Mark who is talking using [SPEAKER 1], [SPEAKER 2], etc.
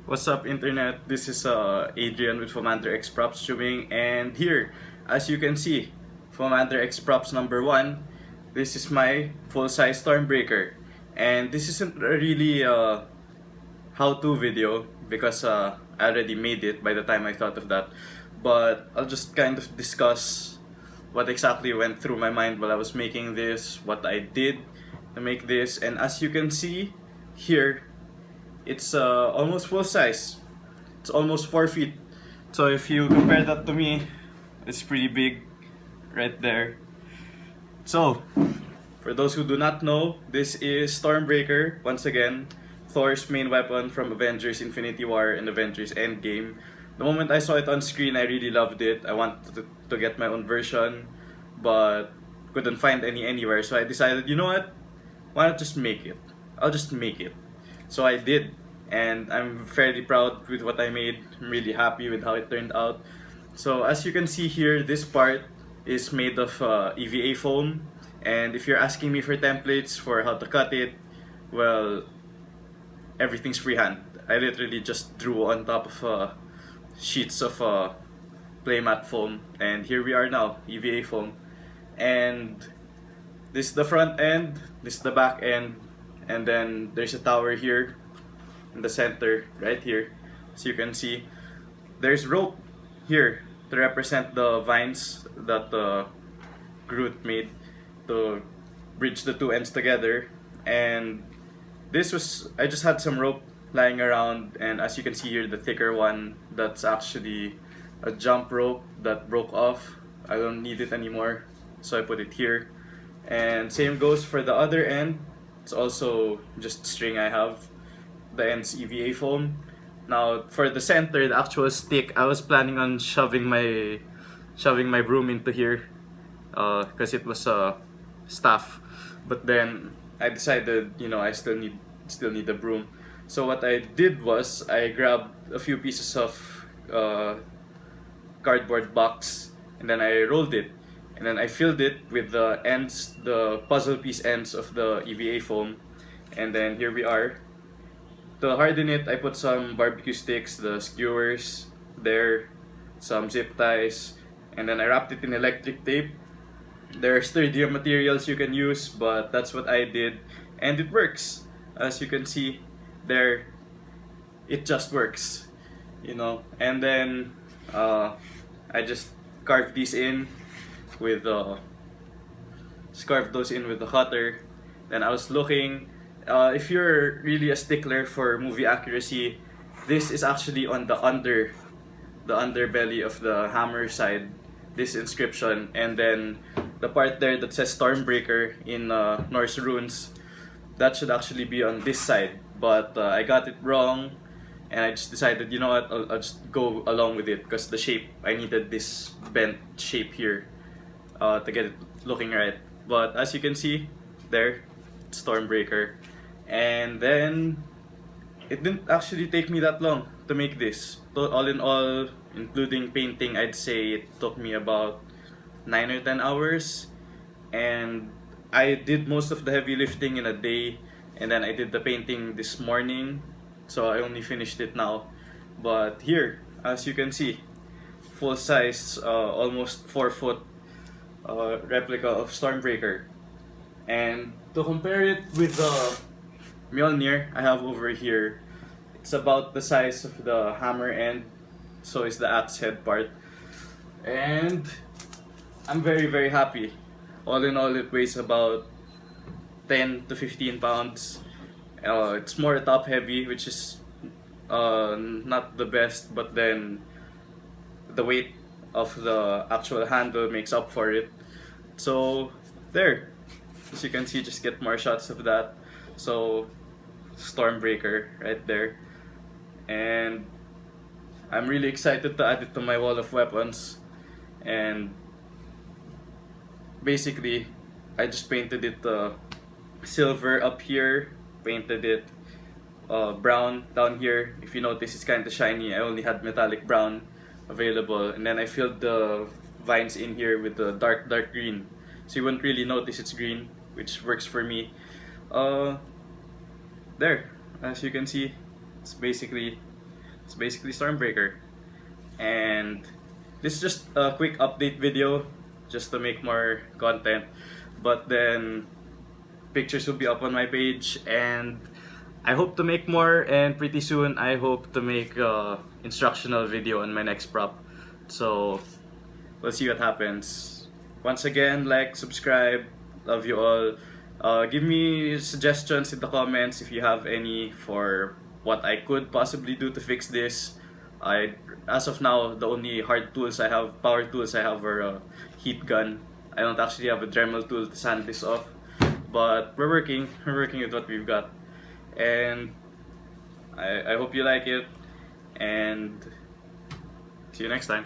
[SPEAKER 1] What's up, internet? This is Adrian with Foamm X Props doing, and here, as you can see, Foamm X Props number 1. This is my full-size Stormbreaker, and this isn't a really how-to video because I already made it by the time I thought of that. But I'll just kind of discuss what exactly went through my mind while I was making this, what I did to make this, and as you can see here, it's almost full size. It's almost 4 feet. So if you compare that to me, it's pretty big right there. So, for those who do not know, this is Stormbreaker, once again, Thor's main weapon from Avengers Infinity War and Avengers Endgame. The moment I saw it on screen, I really loved it. I wanted to get my own version, but couldn't find any anywhere. So I decided, you know what? Why not just make it? I'll just make it. So I did, and I'm fairly proud with what I made. I'm really happy with how it turned out. So as you can see here, this part is made of EVA foam, and if you're asking me for templates for how to cut it, well, everything's freehand. I literally just drew on top of sheets of playmat foam, and here we are now, EVA foam. And this is the front end, this is the back end, and then there's a tower here in the center, right here. As you can see, there's rope here to represent the vines that Groot made to bridge the two ends together. And I just had some rope lying around, and as you can see here, the thicker one, that's actually a jump rope that broke off. I don't need it anymore, so I put it here. And same goes for the other end. It's also just string I have. The end's EVA foam. Now for the center, the actual stick, I was planning on shoving my broom into here, because it was a staff. But then I decided, I still need the broom. So what I did was I grabbed a few pieces of cardboard box, and then I rolled it. And then I filled it with the puzzle piece ends of the EVA foam. And then here we are. To harden it, I put some barbecue sticks, the skewers there, some zip ties, and then I wrapped it in electric tape. There are sturdier materials you can use, but that's what I did. And it works. As you can see there, it just works. And then I just carved these in with those in with the cutter. Then I was looking, if you're really a stickler for movie accuracy, this is actually on the underbelly of the hammer side, this inscription, and then the part there that says Stormbreaker in Norse runes, that should actually be on this side, but I got it wrong, and I just decided, you know what, I'll just go along with it, because the shape, I needed this bent shape here to get it looking right. But as you can see there, Stormbreaker. And then it didn't actually take me that long to make this. All in all, including painting, I'd say it took me about 9 or 10 hours. And I did most of the heavy lifting in a day, and then I did the painting this morning, so I only finished it now. But here, as you can see, full size, almost 4 foot replica of Stormbreaker. And to compare it with the Mjolnir I have over here, it's about the size of the hammer end, so is the axe head part. And I'm very, very happy. All in all, it weighs about 10 to 15 pounds. It's more top heavy, which is not the best, but then the weight of the actual handle makes up for it. So there, as you can see, just get more shots of that. So Stormbreaker right there, and I'm really excited to add it to my wall of weapons. And basically, I just painted it silver up here, painted it brown down here. If you notice, it's kind of shiny. I only had metallic brown available, and then I filled the vines in here with the dark green, so you wouldn't really notice it's green, which works for me. There, as you can see, it's basically It's basically Stormbreaker. And this is just a quick update video just to make more content. But then pictures will be up on my page, and I hope to make more, and pretty soon I hope to make a instructional video on my next prop. So we'll see what happens. Once again, like, subscribe, love you all. Give me suggestions in the comments if you have any for what I could possibly do to fix this. As of now, the only hard tools I have, power tools I have, are a heat gun. I don't actually have a Dremel tool to sand this off, but we're working with what we've got, and I hope you like it, and see you next time.